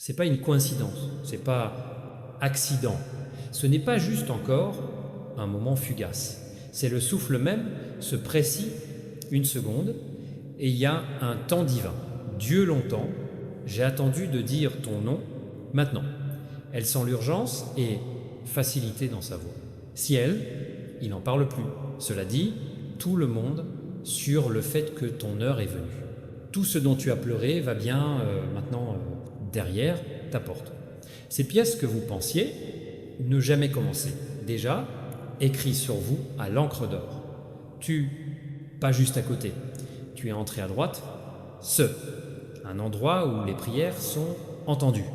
C'est pas une coïncidence, c'est pas accident. Ce n'est pas juste encore un moment fugace. C'est le souffle même, ce précis, une seconde, et il y a un temps divin. Dieu l'entend, j'ai attendu de dire ton nom, maintenant. Elle sent l'urgence et facilité dans sa voix. Ciel, il n'en parle plus. Cela dit, tout le monde sur le fait que ton heure est venue. Tout ce dont tu as pleuré va bien maintenant derrière ta porte. Ces pièces que vous pensiez ne jamais commencer, déjà écrit sur vous à l'encre d'or. Pas juste à côté, tu es entré à droite, un endroit où les prières sont entendues.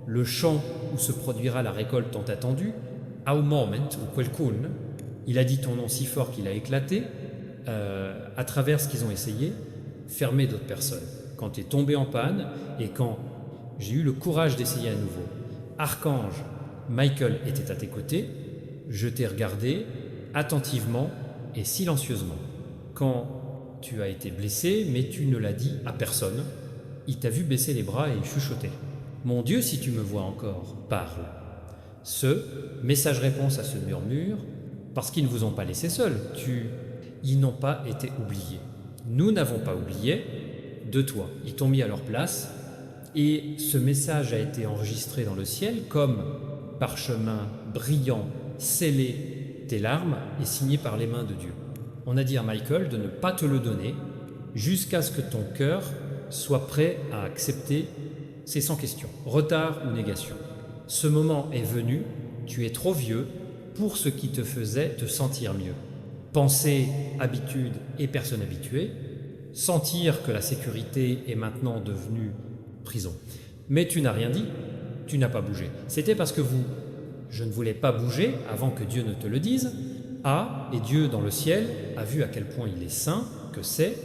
Le champ où se produira la récolte tant attendue, au moment où qualcun, il a dit ton nom si fort qu'il a éclaté, à travers ce qu'ils ont essayé, fermer d'autres personnes. Quand tu es tombé en panne et quand j'ai eu le courage d'essayer à nouveau, Archange Michael était à tes côtés, je t'ai regardé attentivement et silencieusement. Quand tu as été blessé, mais tu ne l'as dit à personne, il t'a vu baisser les bras et chuchoter. Mon Dieu, si tu me vois encore, parle. Message-réponse à ce murmure, parce qu'ils ne vous ont pas laissé seul. Ils n'ont pas été oubliés. Nous n'avons pas oublié de toi. Ils t'ont mis à leur place et ce message a été enregistré dans le ciel comme parchemin brillant, scellé, tes larmes et signé par les mains de Dieu. On a dit à Michael de ne pas te le donner jusqu'à ce que ton cœur soit prêt à accepter, c'est sans question, retard ou négation. Ce moment est venu, tu es trop vieux pour ce qui te faisait te sentir mieux. Pensée, habitude et personne habituée, sentir que la sécurité est maintenant devenue prison. Mais tu n'as rien dit, tu n'as pas bougé. C'était parce que je ne voulais pas bouger avant que Dieu ne te le dise. Et Dieu dans le ciel a vu à quel point il est saint, que c'est,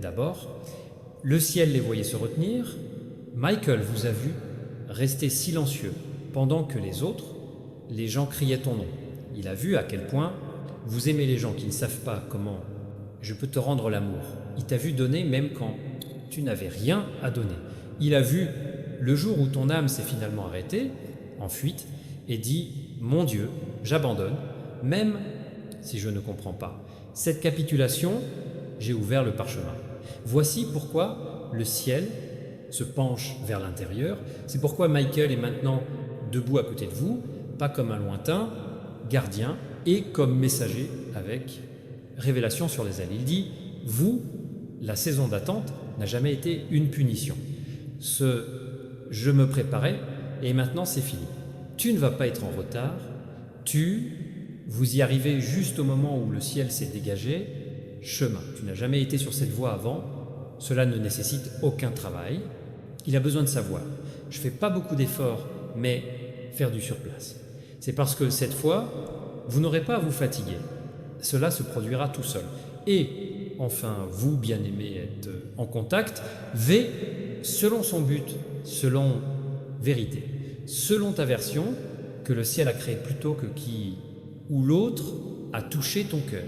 d'abord, le ciel les voyait se retenir, Michael vous a vu rester silencieux pendant que les autres, les gens criaient ton nom. Il a vu à quel point vous aimez les gens qui ne savent pas comment je peux te rendre l'amour. Il t'a vu donner même quand tu n'avais rien à donner. Il a vu le jour où ton âme s'est finalement arrêtée, en fuite, et dit « Mon Dieu, j'abandonne, même si je ne comprends pas. Cette capitulation, j'ai ouvert le parchemin. Voici pourquoi le ciel se penche vers l'intérieur. C'est pourquoi Michael est maintenant debout à côté de vous, pas comme un lointain gardien et comme messager avec révélation sur les ailes. Il dit « Vous, la saison d'attente n'a jamais été une punition. Je me préparais et maintenant c'est fini. Tu ne vas pas être en retard. Vous y arrivez juste au moment où le ciel s'est dégagé. Chemin. Tu n'as jamais été sur cette voie avant. Cela ne nécessite aucun travail. Il a besoin de savoir. Je ne fais pas beaucoup d'efforts, mais faire du surplace. C'est parce que cette fois, vous n'aurez pas à vous fatiguer. Cela se produira tout seul. Et enfin, vous, bien-aimés, êtes en contact. V, selon son but, selon vérité, selon ta version, que le ciel a créé plutôt que qui ou l'autre a touché ton cœur.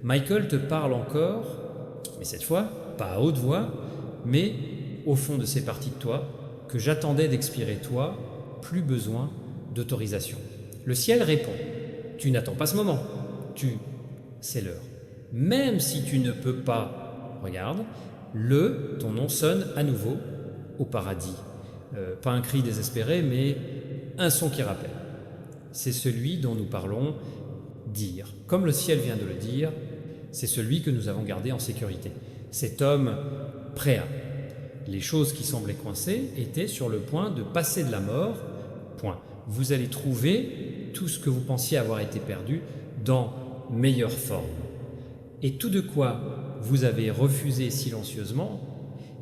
Michael te parle encore, mais cette fois, pas à haute voix, mais au fond de ces parties de toi que j'attendais d'expirer toi, plus besoin d'autorisation. Le ciel répond, tu n'attends pas ce moment, c'est l'heure. Même si tu ne peux pas, regarde, ton nom sonne à nouveau au paradis. Pas un cri désespéré, mais un son qui rappelle. C'est celui dont nous parlons, dire. Comme le ciel vient de le dire, c'est celui que nous avons gardé en sécurité. Cet homme prêt. Les choses qui semblaient coincées étaient sur le point de passer de la mort. Point. Vous allez trouver tout ce que vous pensiez avoir été perdu dans meilleure forme. Et tout de quoi vous avez refusé silencieusement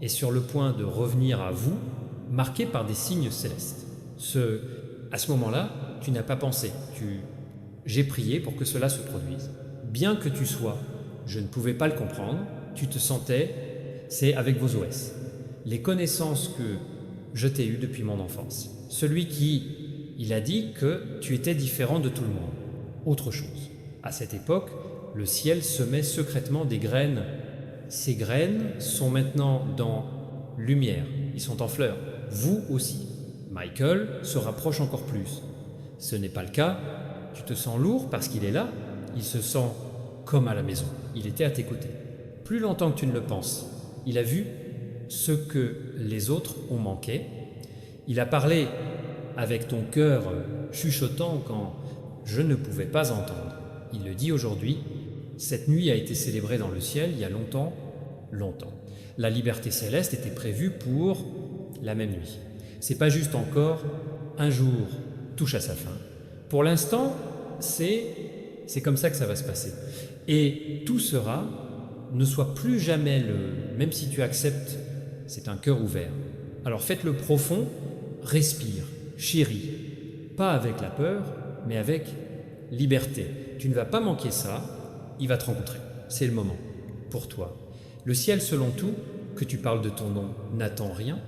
est sur le point de revenir à vous, marqué par des signes célestes. À ce moment-là, tu n'as pas pensé. J'ai prié pour que cela se produise. Bien que tu sois, je ne pouvais pas le comprendre, tu te sentais, c'est avec vos OS. Les connaissances que je t'ai eues depuis mon enfance. Celui il a dit que tu étais différent de tout le monde. Autre chose. À cette époque, le ciel semait secrètement des graines. Ces graines sont maintenant dans lumière. Ils sont en fleurs. Vous aussi. Michael se rapproche encore plus. Ce n'est pas le cas. Tu te sens lourd parce qu'il est là. Il se sent comme à la maison. Il était à tes côtés. Plus longtemps que tu ne le penses, il a vu ce que les autres ont manqué. Il a parlé avec ton cœur chuchotant quand je ne pouvais pas entendre. Il le dit aujourd'hui. Cette nuit a été célébrée dans le ciel il y a longtemps, longtemps. La liberté céleste était prévue pour la même nuit. C'est pas juste encore un jour touche à sa fin. Pour l'instant, c'est comme ça que ça va se passer. Et tout sera, ne soit plus jamais même si tu acceptes, c'est un cœur ouvert. Alors faites-le profond, respire, chéris, pas avec la peur, mais avec liberté. Tu ne vas pas manquer ça, il va te rencontrer. C'est le moment pour toi. Le ciel, selon tout, que tu parles de ton nom, n'attend rien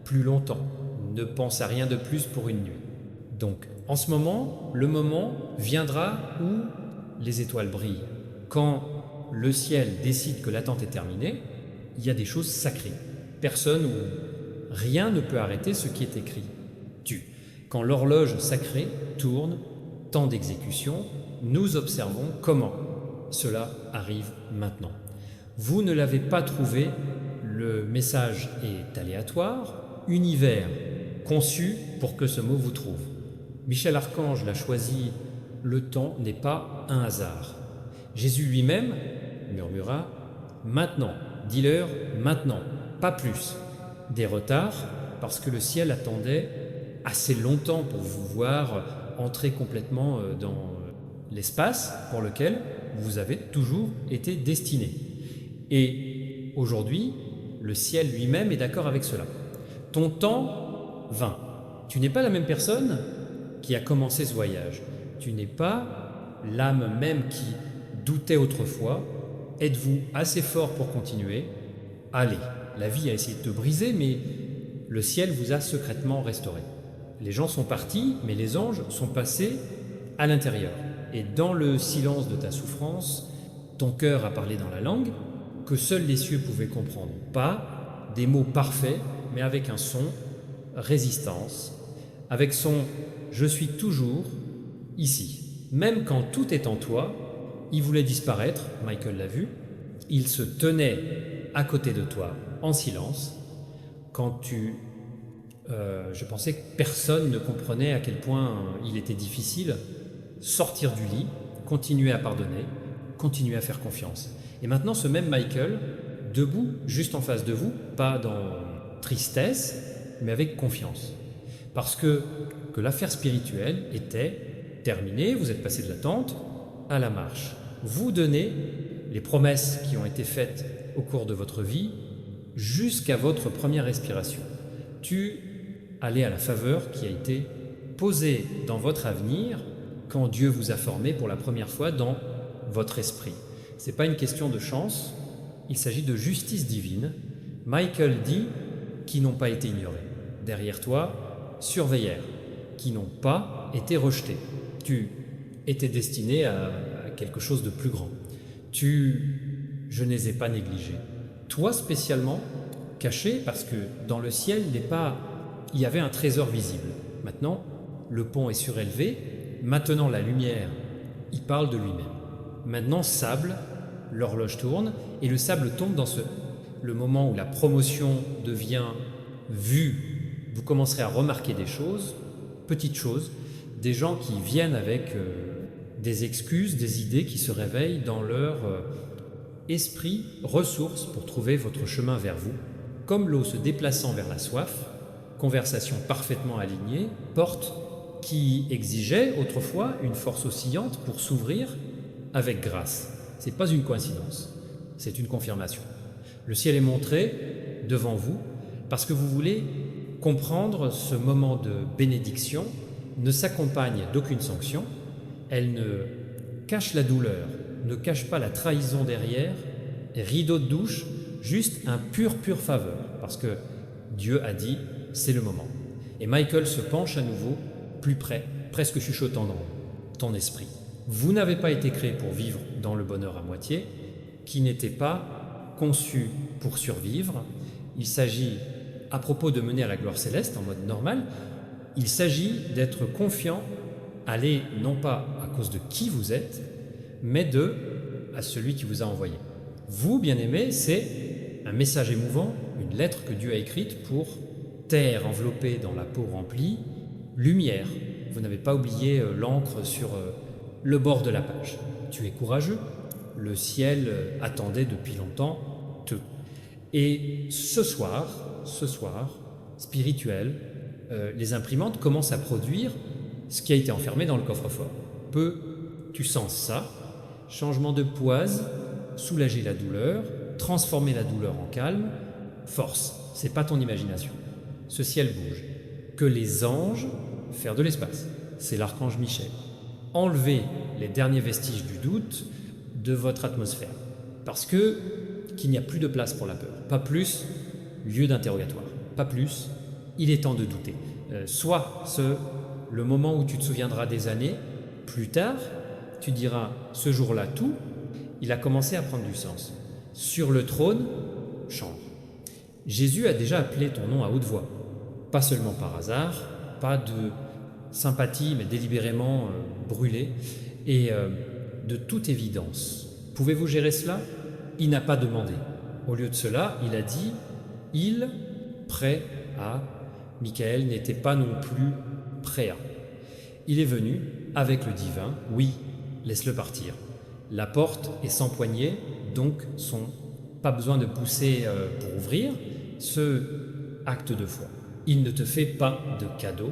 plus longtemps. Ne pense à rien de plus pour une nuit. Donc, en ce moment, le moment viendra où les étoiles brillent. Quand le ciel décide que l'attente est terminée, il y a des choses sacrées. Personne ou rien ne peut arrêter ce qui est écrit. Quand l'horloge sacrée tourne, temps d'exécution, nous observons comment cela arrive maintenant. Vous ne l'avez pas trouvé, le message est aléatoire, univers conçu pour que ce mot vous trouve. Michel Archange l'a choisi, le temps n'est pas un hasard. Jésus lui-même murmura « Maintenant, dis-leur maintenant, pas plus ». Des retards, parce que le ciel attendait assez longtemps pour vous voir entrer complètement dans l'espace pour lequel vous avez toujours été destiné. Et aujourd'hui, le ciel lui-même est d'accord avec cela. Ton temps vint. Tu n'es pas la même personne qui a commencé ce voyage. Tu n'es pas l'âme même qui doutait autrefois. Êtes-vous assez fort pour continuer? Allez, la vie a essayé de te briser, mais le ciel vous a secrètement restauré. Les gens sont partis, mais les anges sont passés à l'intérieur. Et dans le silence de ta souffrance, ton cœur a parlé dans la langue que seuls les cieux pouvaient comprendre. Pas des mots parfaits, mais avec un son, résistance, avec son « je suis toujours ici ». Même quand tout est en toi, il voulait disparaître, Michael l'a vu, il se tenait à côté de toi, en silence, quand je pensais que personne ne comprenait à quel point il était difficile sortir du lit, continuer à pardonner, continuer à faire confiance. Et maintenant, ce même Michael, debout, juste en face de vous, pas dans tristesse, mais avec confiance. Parce que l'affaire spirituelle était terminée, vous êtes passé de l'attente à la marche. Vous donnez les promesses qui ont été faites au cours de votre vie jusqu'à votre première respiration. Tu allais à la faveur qui a été posée dans votre avenir quand Dieu vous a formé pour la première fois dans votre esprit. Ce n'est pas une question de chance, il s'agit de justice divine. Michael dit qui n'ont pas été ignorés. Derrière toi, surveillèrent, qui n'ont pas été rejetés. Tu étais destiné à quelque chose de plus grand. Je ne les ai pas négligés. Toi spécialement, caché, parce que dans le ciel, il y avait un trésor visible. Maintenant, le pont est surélevé. Maintenant, la lumière, il parle de lui-même. Maintenant, sable, l'horloge tourne, et le sable tombe dans le moment où la promotion devient vue. Vous commencerez à remarquer des choses, petites choses, des gens qui viennent avec des excuses, des idées qui se réveillent dans leur esprit, ressources pour trouver votre chemin vers vous. Comme l'eau se déplaçant vers la soif, conversation parfaitement alignée, porte qui exigeait autrefois une force oscillante pour s'ouvrir avec grâce. Ce n'est pas une coïncidence, c'est une confirmation. Le ciel est montré devant vous parce que vous voulez comprendre ce moment de bénédiction ne s'accompagne d'aucune sanction, elle ne cache la douleur, ne cache pas la trahison derrière, rideau de douche, juste un pur faveur, parce que Dieu a dit c'est le moment. Et Michael se penche à nouveau plus près, presque chuchotant dans ton esprit. Vous n'avez pas été créé pour vivre dans le bonheur à moitié, qui n'était pas conçu pour survivre. Il s'agit, à propos de mener à la gloire céleste en mode normal, Il s'agit d'être confiant, aller non pas à cause de qui vous êtes, mais à celui qui vous a envoyé. Vous, bien-aimés, c'est un message émouvant, une lettre que Dieu a écrite pour terre enveloppée dans la peau remplie, lumière. Vous n'avez pas oublié l'encre sur le bord de la page. Tu es courageux, le ciel attendait depuis longtemps tout. Et ce soir, spirituel, les imprimantes commencent à produire ce qui a été enfermé dans le coffre-fort. Tu sens ça, changement de poise, soulager la douleur, transformer la douleur en calme, force, c'est pas ton imagination. Ce ciel bouge. Que les anges faire de l'espace, c'est l'archange Michel. Enlevez les derniers vestiges du doute de votre atmosphère. Parce qu'il n'y a plus de place pour la peur. Pas plus, lieu d'interrogatoire. Pas plus, il est temps de douter. Soit le moment où tu te souviendras des années, plus tard, tu diras, ce jour-là, tout, il a commencé à prendre du sens. Sur le trône, change. Jésus a déjà appelé ton nom à haute voix. Pas seulement par hasard, pas de sympathie, mais délibérément brûlée. Et de toute évidence, pouvez-vous gérer cela? Il n'a pas demandé. Au lieu de cela, il a dit, il, prêt à, Michael n'était pas non plus prêt à. Il est venu avec le divin, oui, laisse-le partir. La porte est sans poignée, donc pas besoin de pousser pour ouvrir ce acte de foi. Il ne te fait pas de cadeau.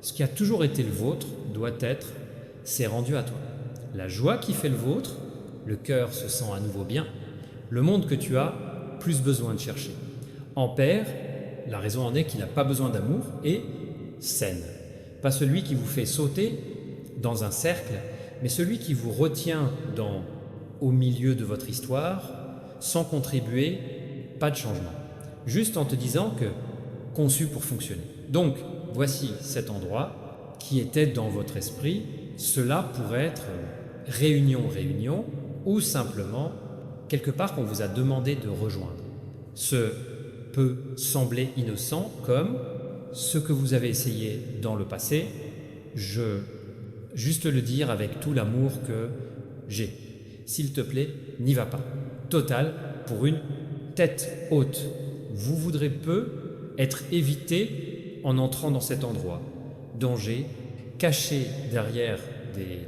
Ce qui a toujours été le vôtre doit être, c'est rendu à toi. La joie qui fait le vôtre, le cœur se sent à nouveau bien. Le monde que tu as, plus besoin de chercher. En père, la raison en est qu'il n'a pas besoin d'amour et saine. Pas celui qui vous fait sauter dans un cercle, mais celui qui vous retient au milieu de votre histoire, sans contribuer, pas de changement. Juste en te disant que conçu pour fonctionner. Donc, voici cet endroit qui était dans votre esprit. Cela pourrait être réunion, ou simplement quelque part qu'on vous a demandé de rejoindre. Ce peut sembler innocent comme ce que vous avez essayé dans le passé, juste le dire avec tout l'amour que j'ai. S'il te plaît, n'y va pas. Total, pour une tête haute. Vous voudrez peu être évité en entrant dans cet endroit. Danger, caché derrière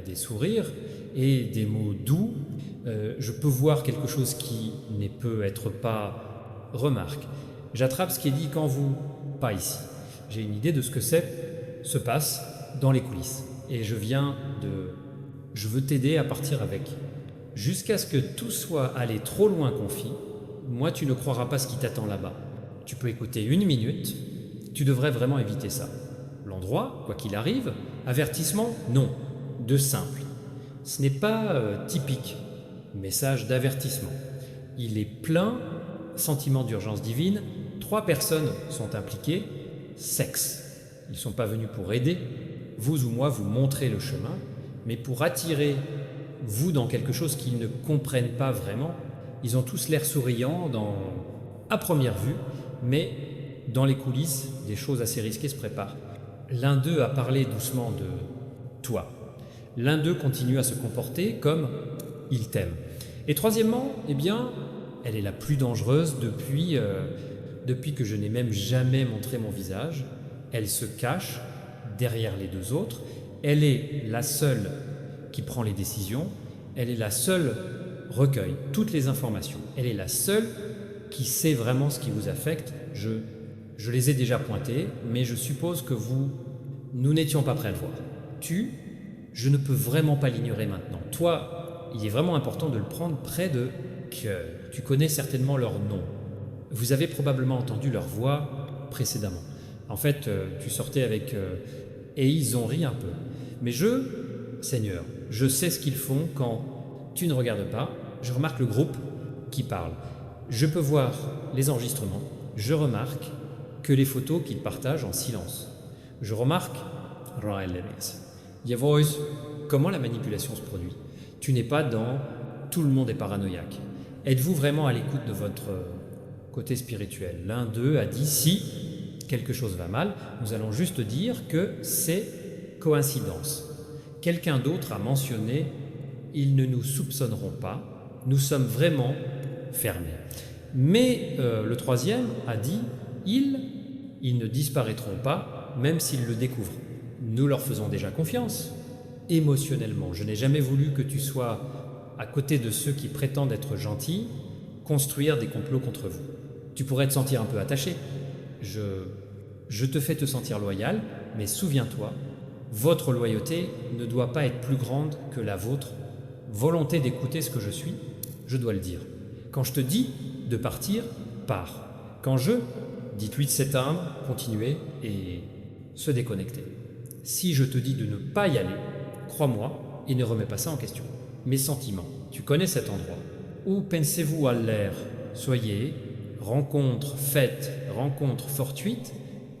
des sourires et des mots doux. Je peux voir quelque chose qui ne peut être pas remarque. J'attrape ce qui est dit quand vous, pas ici. J'ai une idée de ce que se passe dans les coulisses. Et je veux t'aider à partir avec. Jusqu'à ce que tout soit allé trop loin confit, moi tu ne croiras pas ce qui t'attend là-bas. Tu peux écouter 1 minute, tu devrais vraiment éviter ça. L'endroit, quoi qu'il arrive, avertissement, non, de simple. Ce n'est pas typique, message d'avertissement. Il est plein, sentiment d'urgence divine, 3 personnes sont impliquées, sexe. Ils ne sont pas venus pour aider, vous ou moi vous montrer le chemin, mais pour attirer vous dans quelque chose qu'ils ne comprennent pas vraiment. Ils ont tous l'air souriants à première vue, mais dans les coulisses, des choses assez risquées se préparent. L'un d'eux a parlé doucement de toi. L'un d'eux continue à se comporter comme il t'aime. Et troisièmement, eh bien, elle est la plus dangereuse depuis que je n'ai même jamais montré mon visage. Elle se cache derrière les 2 autres. Elle est la seule qui prend les décisions. Elle est la seule recueille toutes les informations. Elle est la seule qui sait vraiment ce qui vous affecte. Je les ai déjà pointés, mais je suppose que nous n'étions pas prêts à le voir. Je ne peux vraiment pas l'ignorer maintenant. Toi, il est vraiment important de le prendre près de cœur. Tu connais certainement leur nom. Vous avez probablement entendu leur voix précédemment. En fait, tu sortais avec... et ils ont ri un peu. Mais Seigneur, je sais ce qu'ils font quand tu ne regardes pas. Je remarque le groupe qui parle. Je peux voir les enregistrements. Je remarque que les photos qu'ils partagent en silence. Je remarque comment la manipulation se produit. Tu n'es pas dans tout le monde est paranoïaque. Êtes-vous vraiment à l'écoute de votre côté spirituel? L'un d'eux a dit si, quelque chose va mal, nous allons juste dire que c'est coïncidence. Quelqu'un d'autre a mentionné, ils ne nous soupçonneront pas, nous sommes vraiment fermés. Mais le troisième a dit, ils ne disparaîtront pas, même s'ils le découvrent. Nous leur faisons déjà confiance, émotionnellement. Je n'ai jamais voulu que tu sois à côté de ceux qui prétendent être gentils, construire des complots contre vous. Tu pourrais te sentir un peu attaché. Je te fais te sentir loyal, mais souviens-toi, votre loyauté ne doit pas être plus grande que la vôtre. Volonté d'écouter ce que je suis, je dois le dire. Quand je te dis de partir, pars. Quand dites-lui de s'éteindre, continuer et se déconnecter. Si je te dis de ne pas y aller, crois-moi et ne remets pas ça en question. Mes sentiments, tu connais cet endroit. Où pensez-vous aller? Soyez, rencontre, fête, rencontre fortuite,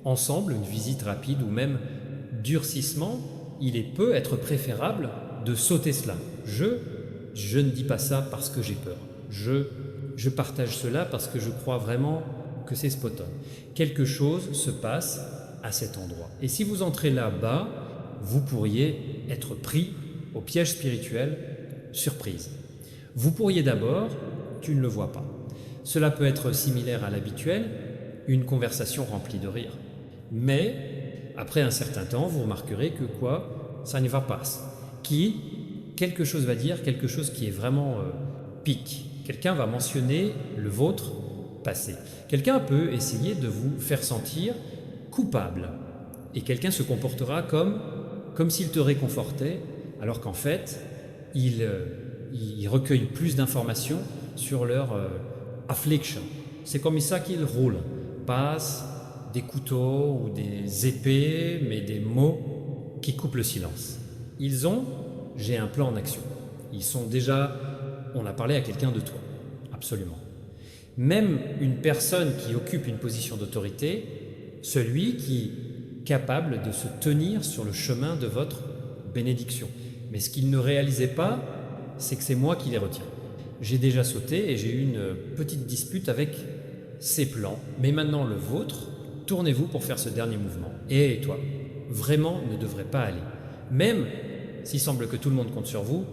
ensemble, une visite rapide ou même durcissement, peut être préférable de sauter cela. Je ne dis pas ça parce que j'ai peur. Je partage cela parce que je crois vraiment que c'est spot on. Quelque chose se passe à cet endroit. Et si vous entrez là-bas, vous pourriez être pris au piège spirituel, surprise. Vous pourriez d'abord, tu ne le vois pas. Cela peut être similaire à l'habituel, une conversation remplie de rire. Mais, après un certain temps, vous remarquerez que ça ne va pas. Quelque chose va dire, quelque chose qui est vraiment pique. Quelqu'un va mentionner le vôtre passé. Quelqu'un peut essayer de vous faire sentir coupable. Et quelqu'un se comportera comme s'il te réconfortait, alors qu'en fait, il recueille plus d'informations sur leur affliction. C'est comme ça qu'ils roulent. Passe des couteaux ou des épées, mais des mots qui coupent le silence. J'ai un plan en action. On a parlé à quelqu'un de toi. Absolument. Même une personne qui occupe une position d'autorité, celui qui est capable de se tenir sur le chemin de votre bénédiction. Mais ce qu'il ne réalisait pas, c'est que c'est moi qui les retiens. J'ai déjà sauté et j'ai eu une petite dispute avec ses plans. Mais maintenant le vôtre, tournez-vous pour faire ce dernier mouvement. Et toi, vraiment ne devrait pas aller. Même s'il semble que tout le monde compte sur vous,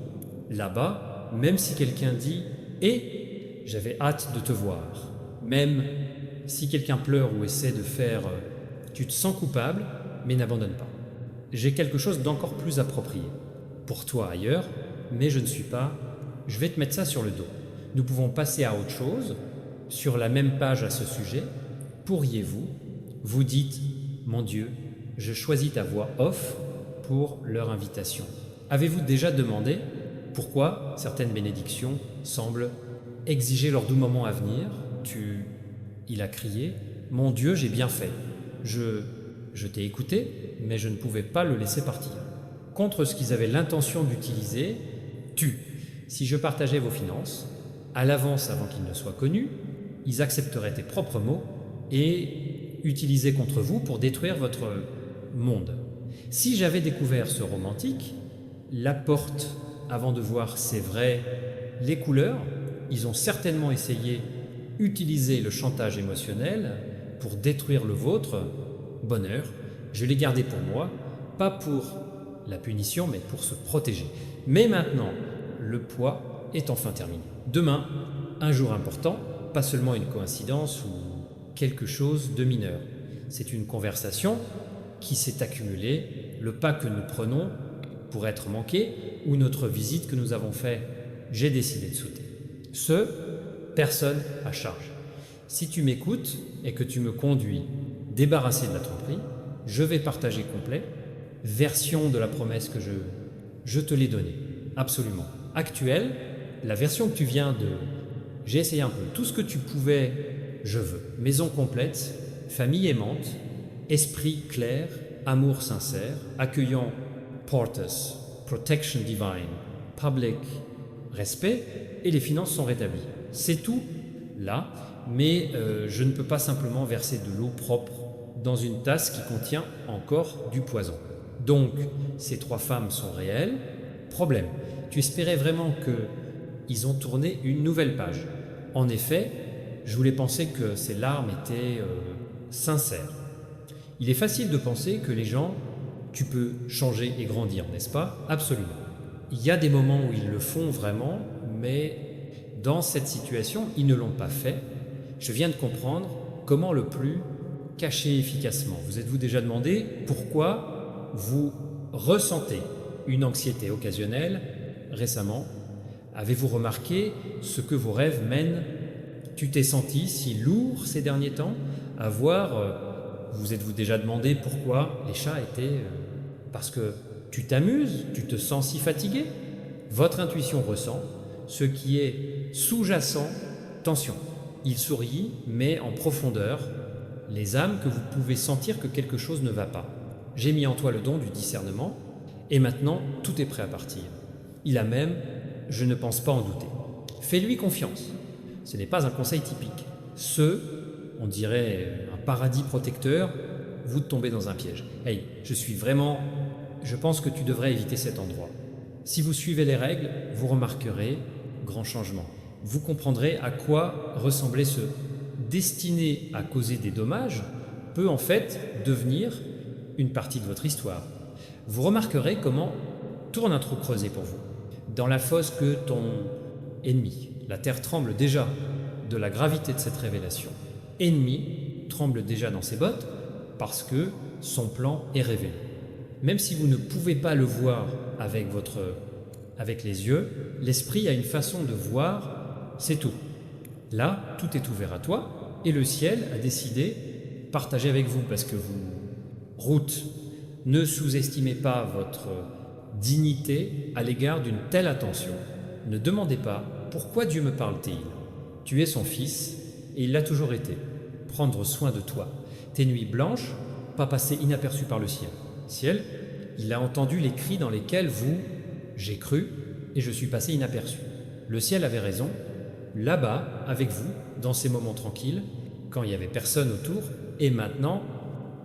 là-bas, même si quelqu'un dit « Et j'avais hâte de te voir », même si quelqu'un pleure ou essaie de faire « Tu te sens coupable, mais n'abandonne pas ». J'ai quelque chose d'encore plus approprié. Pour toi ailleurs, mais je ne suis pas... Je vais te mettre ça sur le dos. Nous pouvons passer à autre chose, sur la même page à ce sujet. Pourriez-vous, vous dites « Mon Dieu, je choisis ta voix off pour leur invitation ». Avez-vous déjà demandé pourquoi certaines bénédictions semblent exiger leur doux moment à venir? Il a crié « Mon Dieu, j'ai bien fait. Je t'ai écouté, mais je ne pouvais pas le laisser partir. » Contre ce qu'ils avaient l'intention d'utiliser, si je partageais vos finances, à l'avance avant qu'ils ne soient connus, ils accepteraient tes propres mots et utilisaient contre vous pour détruire votre monde. Si j'avais découvert ce romantique, la porte, avant de voir c'est vrai, les couleurs, ils ont certainement essayé d'utiliser le chantage émotionnel pour détruire le vôtre. Bonheur, je l'ai gardé pour moi, pas pour la punition, mais pour se protéger. Mais maintenant, le poids est enfin terminé. Demain, un jour important, pas seulement une coïncidence ou quelque chose de mineur. C'est une conversation qui s'est accumulée, le pas que nous prenons pour être manqué ou notre visite que nous avons fait, j'ai décidé de sauter. Personne à charge. Si tu m'écoutes et que tu me conduis débarrassé de la tromperie, je vais partager complet, version de la promesse que je te l'ai donnée, absolument. Actuelle, la version que tu viens de... J'ai essayé un peu, tout ce que tu pouvais, je veux. Maison complète, famille aimante, esprit clair, amour sincère, accueillant portus, protection divine, public, respect, et les finances sont rétablies. C'est tout là, mais je ne peux pas simplement verser de l'eau propre dans une tasse qui contient encore du poison. Donc, ces trois femmes sont réelles. Problème, tu espérais vraiment qu'ils ont tourné une nouvelle page. En effet, je voulais penser que ces larmes étaient sincères. Il est facile de penser que les gens, tu peux changer et grandir, n'est-ce pas? Absolument. Il y a des moments où ils le font vraiment, mais dans cette situation, ils ne l'ont pas fait. Je viens de comprendre comment le plus cacher efficacement. Vous êtes-vous déjà demandé pourquoi vous ressentez une anxiété occasionnelle récemment? Avez-vous remarqué ce que vos rêves mènent? Tu t'es senti si lourd ces derniers temps à voir, vous êtes-vous déjà demandé pourquoi les chats étaient... parce que tu t'amuses, tu te sens si fatigué? Votre intuition ressent ce qui est sous-jacent, tension. Il sourit, mais en profondeur, les âmes que vous pouvez sentir que quelque chose ne va pas. J'ai mis en toi le don du discernement, et maintenant tout est prêt à partir. Il a même, je ne pense pas en douter. Fais-lui confiance. Ce n'est pas un conseil typique. On dirait un paradis protecteur, vous tombez dans un piège. Hey, je pense que tu devrais éviter cet endroit. Si vous suivez les règles, vous remarquerez grand changement. Vous comprendrez à quoi ressemblait ce destiné à causer des dommages peut en fait devenir une partie de votre histoire. Vous remarquerez comment tourne un trou creusé pour vous. Dans la fosse que ton ennemi, la terre tremble déjà de la gravité de cette révélation. Ennemi tremble déjà dans ses bottes parce que son plan est révélé. Même si vous ne pouvez pas le voir avec les yeux, l'esprit a une façon de voir, c'est tout. Là, tout est ouvert à toi et le ciel a décidé de partager avec vous parce que route, ne sous-estimez pas votre dignité à l'égard d'une telle attention. Ne demandez pas pourquoi Dieu me parle-t-il. Tu es son fils et il l'a toujours été. Prendre soin de toi. Tes nuits blanches, pas passées inaperçues par le ciel. Ciel, il a entendu les cris dans lesquels j'ai cru et je suis passé inaperçu. Le ciel avait raison. Là-bas, avec vous, dans ces moments tranquilles, quand il n'y avait personne autour, et maintenant,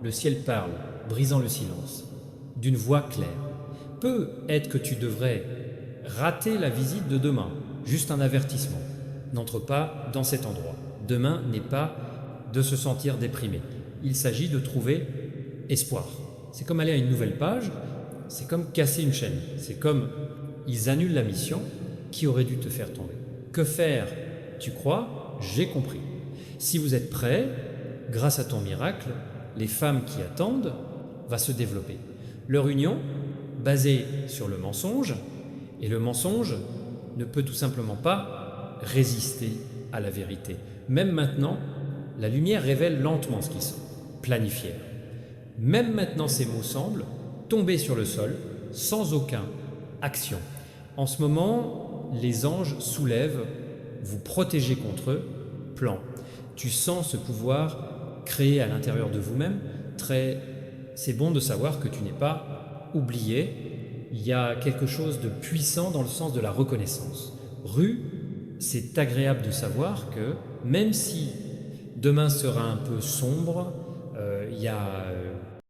le ciel parle, brisant le silence, d'une voix claire. Peut-être que tu devrais rater la visite de demain, juste un avertissement. N'entre pas dans cet endroit. Demain n'est pas de se sentir déprimé. Il s'agit de trouver espoir. C'est comme aller à une nouvelle page, c'est comme casser une chaîne. C'est comme ils annulent la mission qui aurait dû te faire tomber. Que faire? Tu crois? J'ai compris. Si vous êtes prêts, grâce à ton miracle, les femmes qui attendent va se développer. Leur union, basée sur le mensonge, et le mensonge ne peut tout simplement pas résister à la vérité. Même maintenant, la lumière révèle lentement ce qu'ils sont, planifiés. Même maintenant, ces mots semblent tomber sur le sol sans aucune action. En ce moment, les anges soulèvent, vous protégez contre eux, plan. Tu sens ce pouvoir créé à l'intérieur de vous-même. C'est bon de savoir que tu n'es pas oublié. Il y a quelque chose de puissant dans le sens de la reconnaissance. C'est agréable de savoir que même si demain sera un peu sombre, il y a